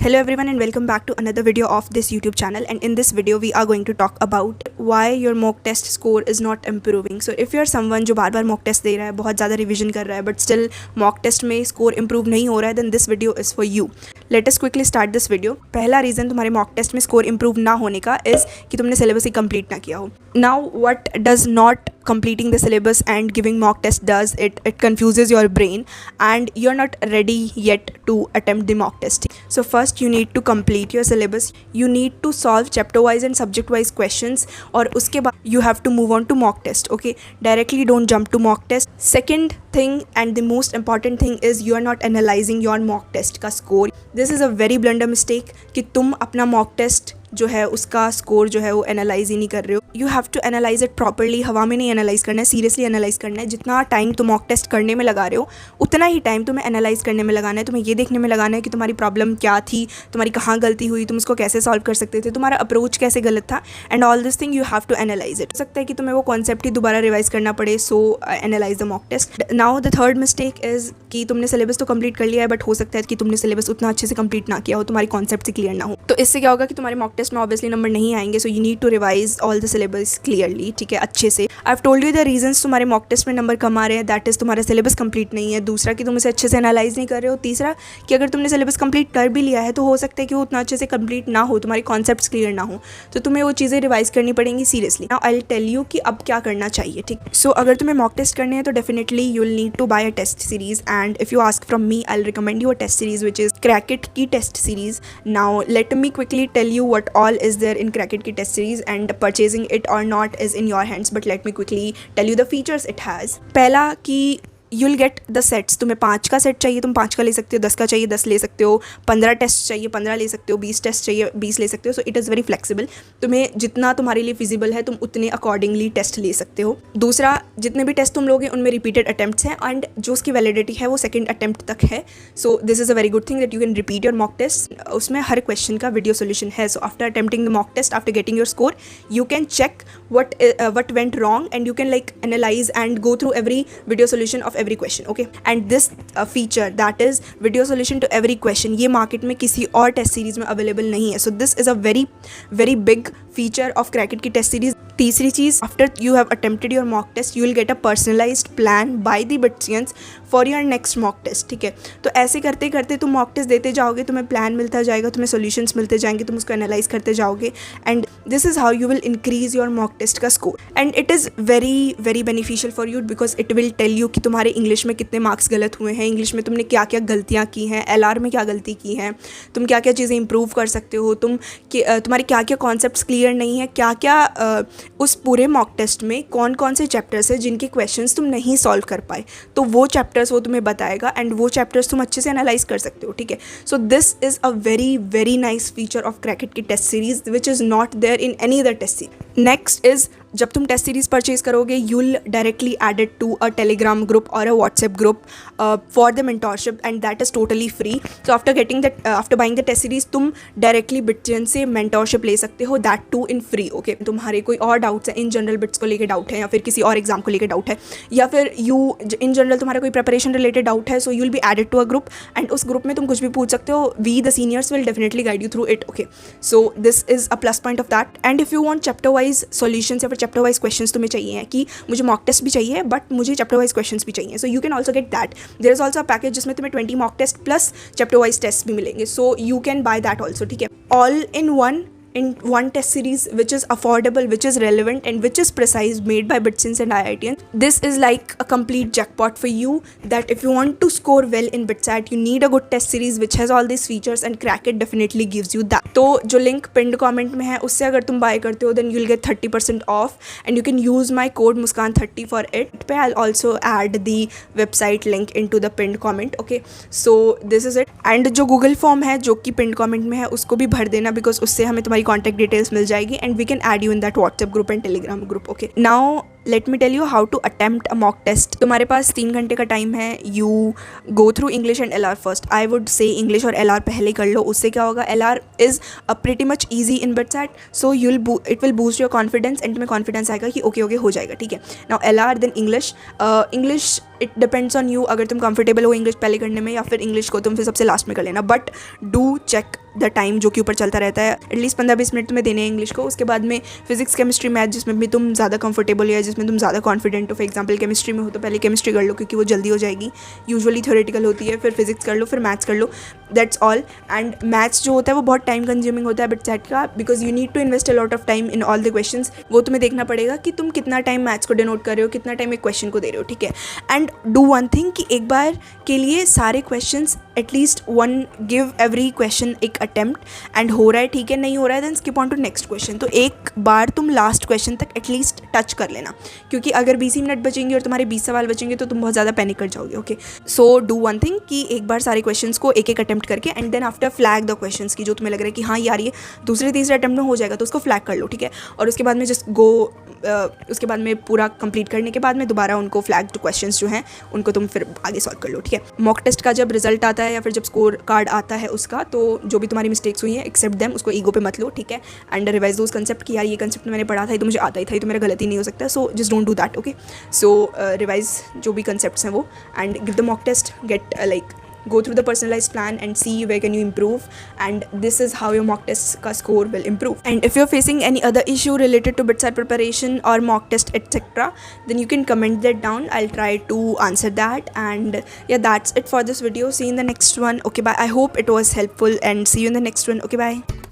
Hello everyone and welcome back to another video of this YouTube channel, and in this video we are going to talk about why your mock test score is not improving. So if you are someone जो बार बार mock test दे रहा है, बहुत ज़्यादा revision कर रहा है but still mock test में score improve नहीं हो रहा है, then this video is for you. Let us quickly start this video. पहला रीज़न तुम्हारे mock test में score improve ना होने का is कि तुमने syllabus ही complete ना किया हो. Now what does not completing the syllabus and giving mock test does, it confuses your brain and you're not ready yet to attempt the mock test. So first you need to complete your syllabus, you need to solve chapter wise and subject wise questions, और उसके बाद you have to move on to mock test. Okay, directly don't jump to mock test. Second thing and the most important thing is you are not analyzing your mock test का score. This is a very blunder mistake कि तुम अपना mock test जो है उसका score जो है वो एनालाइज ही नहीं कर रहे हो. You have to analyse it properly. हवा में नहीं एनालाइज करना है, सीरियसली एनालाइज करना है. जितना टाइम तुम मॉक टेस्ट करने में लगा रहे हो उतना ही टाइम तुम्हें एनालाइज करने में लगाना है. तुम्हें ये देखने में लगाना है कि तुम्हारी प्रॉब्लम क्या थी, तुम्हारी कहाँ गलती हुई, तुम उसको कैसे सॉल्व कर सकते थे, तुम्हारा अप्रोच कैसे गलत था, and all this thing you have to analyse it. हो सकता है कि तुम्हें वो कॉन्सेप्ट ही दोबारा रिवाइज करना पड़े. So analyse the mock test. Now the third mistake is कि तुमने सिलेबस तो कंप्लीट कर लिया है बट हो सकता है कि तुमने सिलेबस उतना अच्छे से कंप्लीट ना किया हो, तुम्हारी कॉन्सेप्ट से क्लियर ना हो. तो इससे क्या होगा कि तुम्हारे मॉक टेस्ट में ऑब्वियसली नंबर नहीं आएंगे. So you need to revise all the syllabus clearly, ठीक है, अच्छे से. I have told you the reasons तुम्हारे मॉक टेस्ट में नंबर कम आ रहे हैं. दैट इज तुम्हारा सिलेबस कंप्लीट नहीं है. दूसरा कि तुम इसे अच्छे से एनालाइज नहीं कर रहे हो. तीसरा कि अगर तुमने सिलेबस कंप्लीट कर भी लिया है तो हो सकता है कि वो उतना अच्छे से कंप्लीट ना हो, तुम्हारी कॉन्सेप्ट्स क्लियर ना हो, तो तुम्हें वो चीज़ें रिवाइज करनी पड़ेंगी seriously. Now I will tell you कि अब क्या करना चाहिए, ठीक. सो अगर तुम्हें मॉक टेस्ट करने हैं तो definitely you will need to buy a test series, and if you ask from me I will recommend you a test series which is Crackit की test series. Now let me quickly tell you what all is there in Crackit की test series, and purchasing it or not is in your hands, but let me quickly tell you the features it has. पहला कि you'll get the sets. तुम्हें 5 का set चाहिए, तुम 5 का ले सकते हो. 10 का चाहिए, 10 ले सकते हो. 15 टेस्ट चाहिए, 15 ले सकते हो. 20 टेस्ट चाहिए, 20 ले सकते हो. So it is very flexible. तुम्हें जितना तुम्हारे लिए फिजिबल है तुम उतने अकॉर्डिंगली टेस्ट ले सकते हो. दूसरा, जितने भी टेस्ट तुम लोगे उनमें रिपीटेड अटैम्प्ट्स हैं, एंड जो उसकी वैलिडिटी है वो सेकंड अटैम्प्ट तक है. So this is a very good thing that you can repeat your mock test. उसमें हर क्वेश्चन का वीडियो सोल्यूशन है. So after attempting the mock test, after getting your score, you can check what went wrong and you can like analyze and go through every video solution of every question. Okay, and this feature, that is video solution to every question, ये market में किसी और test series में available नहीं है. So this is a very very big feature of Cracket की test series. तीसरी चीज़, after you have attempted your mock test you will get a personalised plan by the Bitsians for your next mock test. ठीक है, तो ऐसे करते करते तुम मॉक टेस्ट देते जाओगे, तुम्हें प्लान मिलता जाएगा, तुम्हें सॉल्यूशंस मिलते जाएंगे, तुम उसको एनालाइज करते जाओगे, and this is how you will increase your mock test का score. And it is very very beneficial for you because it will tell you कि तुम्हारे इंग्लिश में कितने मार्क्स गलत हुए हैं, इंग्लिश में तुमने क्या क्या गलतियाँ की हैं, LR में क्या गलती की हैं, तुम क्या क्या चीज़ें इंप्रूव कर सकते हो, तुम्हारे क्या क्या कॉन्सेप्ट्स क्लियर नहीं है, क्या क्या उस पूरे मॉक टेस्ट में कौन कौन से चैप्टर्स हैं जिनके क्वेश्चंस तुम नहीं सॉल्व कर पाए, तो वो चैप्टर्स वो तुम्हें बताएगा, एंड वो चैप्टर्स तुम अच्छे से एनालाइज कर सकते हो. ठीक है, so this is a very very nice feature of Cracket की test series which is not there in any other test series. Next is, जब तुम टेस्ट सीरीज परचेज करोगे you will directly added to a Telegram group और a WhatsApp group for the mentorship, and that is totally free. So after buying the test series तुम directly Bitsian से mentorship ले सकते हो, that to in free. Okay, तुम्हारे कोई और doubts हैं, इन जनरल बिट्स को लेकर डाउट है, या फिर किसी और एग्जाम को लेकर डाउट है, या फिर इन जनरल तुम्हारा कोई प्रिपरेशन रिलेटेड डाउट है, so you will be added to a group, and उस ग्रुप में तुम कुछ भी पूछ सकते हो. We the seniors will definitely guide you through it. Okay, so this is a plus point of that. And if you want chapter wise solutions या फिर चैप्टर वाइज क्वेश्चंस तुम्हें चाहिए हैं कि मुझे मॉक टेस्ट भी चाहिए बट मुझे चैप्टर वाइज क्वेश्चंस भी चाहिए, so you can also get that. There is also a package जिसमें तुम्हें 20 mock test plus chapter wise test भी मिलेंगे, so you can buy that also. ठीक है, all in one test series which is affordable, which is relevant, and which is precise, made by Bitsins and IITians. This is like a complete jackpot for you, that if you want to score well in BITSAT you need a good test series which has all these features, and Crackit definitely gives you that. तो जो link pinned comment में है उससे अगर तुम buy करते हो then you'll get 30% off, and you can use my code muskan30 for it. पे I'll also add the website link into the pinned comment. Okay, so this is it. And जो Google form है जो कि pinned comment में है उसको भी भर देना, because उससे हमें तुम्हारी कॉन्टैक्ट डिटेल्स मिल जाएगी, and we can add you in that WhatsApp group and Telegram group. Okay, now let me tell you how to attempt a mock test. तुम्हारे पास 3 घंटे का टाइम है. You go through English and LR first. I would say English और LR पहले कर लो. उससे क्या होगा, LR is pretty much easy in BITSAT, so it will boost your confidence, and तुम्हें कॉन्फिडेंस आएगा कि ओके हो जाएगा. ठीक है, now LR then English. English it depends on you, अगर तुम कंफर्टेबल हो इंग्लिश पहले करने में या फिर इंग्लिश को तुम फिर सबसे लास्ट में कर लेना, but do check the time जो कि ऊपर चलता रहता है। एटलीस्ट 15-20 मिनट तुम्हें देने हैं इंग्लिश को। उसके बाद में फिजिक्स, केमिस्ट्री, मैथ जिसमें भी तुम ज़्यादा कंफर्टेबल हो या जिसमें तुम ज़्यादा कॉन्फिडेंट हो। फॉर एग्जाम्पल केमिस्ट्री में हो तो पहले केमिस्ट्री कर लो क्योंकि वो जल्दी हो जाएगी, यूजुअली थ्योरेटिकल होती है। फिर फिजिक्स कर लो, फिर मैथ्स कर लो, दैट्स ऑल। एंड मैथ्स जो होता है वो बहुत टाइम कंज्यूमिंग होता है बट सेट का, because you need to invest a lot of time in all the questions. वो तुम्हें देखना पड़ेगा कि तुम कितना टाइम मैथ्स को डिनोट कर रहे हो, कितना टाइम एक क्वेश्चन को दे रहे हो, ठीक है। एंड डू वन थिंग कि एक बार के लिए सारे questions at least one, give every question एक अटेम्प्ट, एंड हो रहा है ठीक है, नहीं हो रहा है then skip on to next question. तो एक बार तुम लास्ट क्वेश्चन तक एटलीस्ट टच कर लेना, क्योंकि अगर 20 मिनट बचेंगे और तुम्हारे 20 सवाल बचेंगे तो तुम बहुत ज़्यादा पैनिक कर जाओगे। Okay, so do one thing कि एक बार सारे क्वेश्चंस को एक एक अटेम्प्ट करके and then after flag the questions की जो तुम्हें लग रहा है कि हाँ यार ये दूसरे तीसरे अटेम्प्ट में हो जाएगा, तो उसको फ्लैग कर लो, ठीक है। और उसके बाद में जस्ट गो, उसके बाद में पूरा कंप्लीट करने के बाद में दोबारा उनको फ्लैग्ड क्वेश्चंस जो हैं उनको तुम फिर आगे सॉल्व कर लो, ठीक है। मॉक टेस्ट का जब रिजल्ट आता है या फिर जब स्कोर कार्ड आता है उसका, तो जो भी तुम्हारी मिस्टेक्स हुई हैं एक्सेप्ट देम, उसको ईगो पे मत लो, ठीक है। एंड रिवाइज दोस कंसेप्ट कि यार ये कंसेप्ट मैंने पढ़ा था, ये तो मुझे आता ही था, ये तो मेरा गलती नहीं हो सकता, so just don't do that, okay. So revise जो भी कंसेप्ट्स हैं वो, and give the mock test, get like go through the personalized plan and see where can you improve, and this is how your mock test ka score will improve. And if you're facing any other issue related to BITSAT preparation or mock test etc, then you can comment that down, I'll try to answer that. And yeah, that's it for this video. See you in the next one. Okay, bye. I hope it was helpful and see you in the next one. Okay, bye.